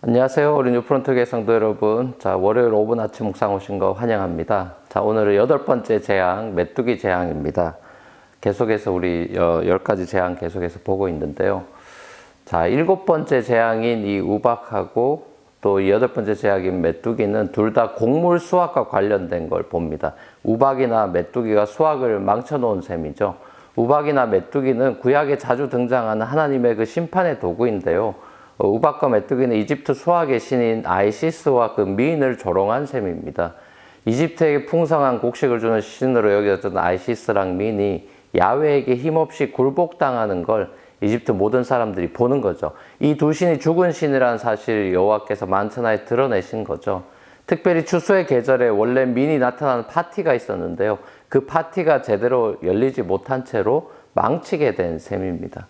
안녕하세요. 우리 뉴프론트 성도 여러분. 자, 월요일 5분 아침 묵상 오신 거 환영합니다. 자, 오늘은 8번째 재앙, 메뚜기 재앙입니다. 계속해서 우리 10가지 재앙 계속해서 보고 있는데요. 자, 7번째 재앙인 이 우박하고 또 8번째 재앙인 메뚜기는 둘 다 곡물 수확과 관련된 걸 봅니다. 우박이나 메뚜기가 수확을 망쳐놓은 셈이죠. 우박이나 메뚜기는 구약에 자주 등장하는 하나님의 그 심판의 도구인데요. 우박과 메뚜기는 이집트 수학의 신인 아이시스와 그 미인을 조롱한 셈입니다. 이집트에게 풍성한 곡식을 주는 신으로 여겨졌던 아이시스랑 미인이 야훼에게 힘없이 굴복당하는 걸 이집트 모든 사람들이 보는 거죠. 이 두 신이 죽은 신이라는 사실을 여호와께서 만천하에 드러내신 거죠. 특별히 추수의 계절에 원래 미인이 나타나는 파티가 있었는데요. 그 파티가 제대로 열리지 못한 채로 망치게 된 셈입니다.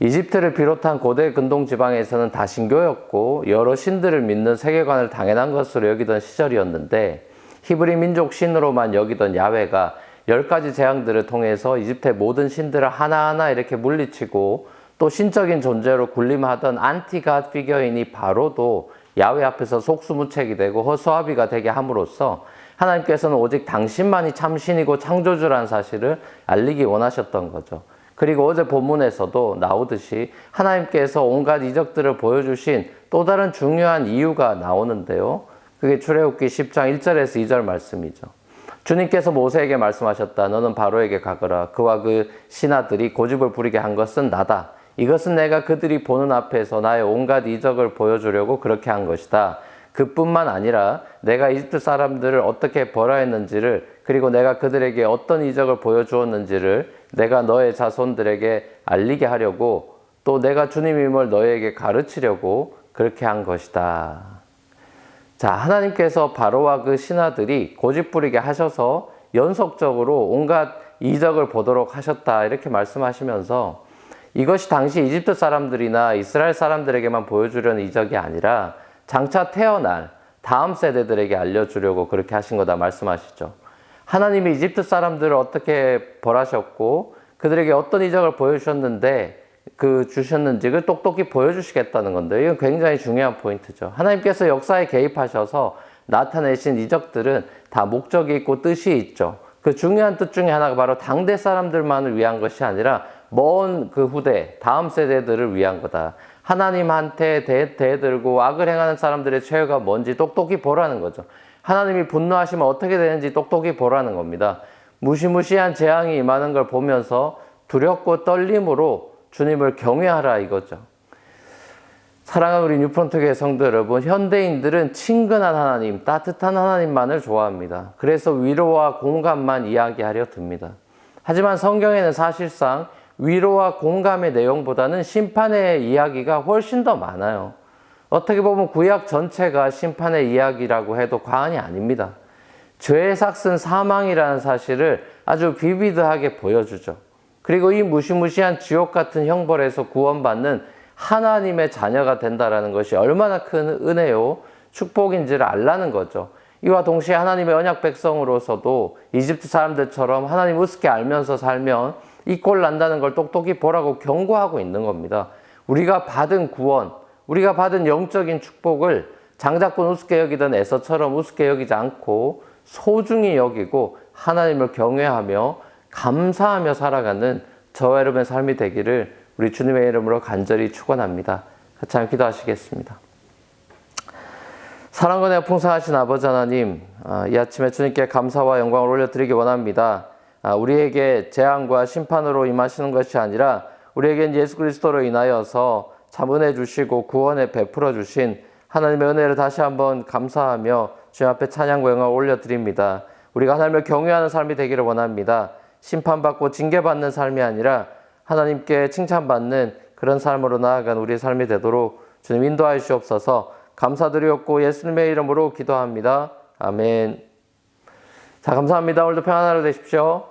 이집트를 비롯한 고대 근동 지방에서는 다신교였고 여러 신들을 믿는 세계관을 당연한 것으로 여기던 시절이었는데 히브리 민족 신으로만 여기던 야훼가 10가지 재앙들을 통해서 이집트의 모든 신들을 하나하나 이렇게 물리치고 또 신적인 존재로 군림하던 안티갓 피겨인이 바로도 야훼 앞에서 속수무책이 되고 허수아비가 되게 함으로써 하나님께서는 오직 당신만이 참신이고 창조주라는 사실을 알리기 원하셨던 거죠. 그리고 어제 본문에서도 나오듯이 하나님께서 온갖 이적들을 보여주신 또 다른 중요한 이유가 나오는데요. 그게 출애굽기 10장 1절에서 2절 말씀이죠. 주님께서 모세에게 말씀하셨다. 너는 바로에게 가거라. 그와 그 신하들이 고집을 부리게 한 것은 나다. 이것은 내가 그들이 보는 앞에서 나의 온갖 이적을 보여주려고 그렇게 한 것이다. 그뿐만 아니라 내가 이집트 사람들을 어떻게 벌하였는지를 그리고 내가 그들에게 어떤 이적을 보여주었는지를 내가 너의 자손들에게 알리게 하려고 또 내가 주님임을 너에게 가르치려고 그렇게 한 것이다. 자, 하나님께서 바로와 그 신하들이 고집부리게 하셔서 연속적으로 온갖 이적을 보도록 하셨다 이렇게 말씀하시면서 이것이 당시 이집트 사람들이나 이스라엘 사람들에게만 보여주려는 이적이 아니라 장차 태어날 다음 세대들에게 알려주려고 그렇게 하신 거다 말씀하시죠. 하나님이 이집트 사람들을 어떻게 벌하셨고 그들에게 어떤 이적을 보여주셨는데 주셨는지를 똑똑히 보여주시겠다는 건데 이건 굉장히 중요한 포인트죠. 하나님께서 역사에 개입하셔서 나타내신 이적들은 다 목적이 있고 뜻이 있죠. 그 중요한 뜻 중에 하나가 바로 당대 사람들만을 위한 것이 아니라 먼 그 후대, 다음 세대들을 위한 거다. 하나님한테 대들고 악을 행하는 사람들의 죄가 뭔지 똑똑히 보라는 거죠. 하나님이 분노하시면 어떻게 되는지 똑똑히 보라는 겁니다. 무시무시한 재앙이 임하는 걸 보면서 두렵고 떨림으로 주님을 경외하라 이거죠. 사랑하는 우리 뉴프론트교회 성도 여러분, 현대인들은 친근한 하나님, 따뜻한 하나님만을 좋아합니다. 그래서 위로와 공감만 이야기하려 듭니다. 하지만 성경에는 사실상 위로와 공감의 내용보다는 심판의 이야기가 훨씬 더 많아요. 어떻게 보면 구약 전체가 심판의 이야기라고 해도 과언이 아닙니다. 죄의 삭은 사망이라는 사실을 아주 비비드하게 보여주죠. 그리고 이 무시무시한 지옥 같은 형벌에서 구원받는 하나님의 자녀가 된다는 것이 얼마나 큰 은혜요, 축복인지를 알라는 거죠. 이와 동시에 하나님의 언약 백성으로서도 이집트 사람들처럼 하나님 우습게 알면서 살면 이 꼴 난다는 걸 똑똑히 보라고 경고하고 있는 겁니다. 우리가 받은 구원, 우리가 받은 영적인 축복을 장자권 우습게 여기던 에서처럼 우습게 여기지 않고 소중히 여기고 하나님을 경외하며 감사하며 살아가는 저와 여러분의 삶이 되기를 우리 주님의 이름으로 간절히 축원합니다. 같이 한번 기도하시겠습니다. 사랑과 은혜가 풍성하신 아버지 하나님, 이 아침에 주님께 감사와 영광을 올려드리기 원합니다. 우리에게 재앙과 심판으로 임하시는 것이 아니라 우리에겐 예수 그리스도로 인하여서 참 은혜 주시고 구원에 베풀어 주신 하나님의 은혜를 다시 한번 감사하며 주님 앞에 찬양과 영광을 올려드립니다. 우리가 하나님을 경외하는 삶이 되기를 원합니다. 심판받고 징계받는 삶이 아니라 하나님께 칭찬받는 그런 삶으로 나아간 우리의 삶이 되도록 주님 인도하여 주옵소서. 감사드리옵고 예수님의 이름으로 기도합니다. 아멘. 자, 감사합니다. 오늘도 평안한 하루 되십시오.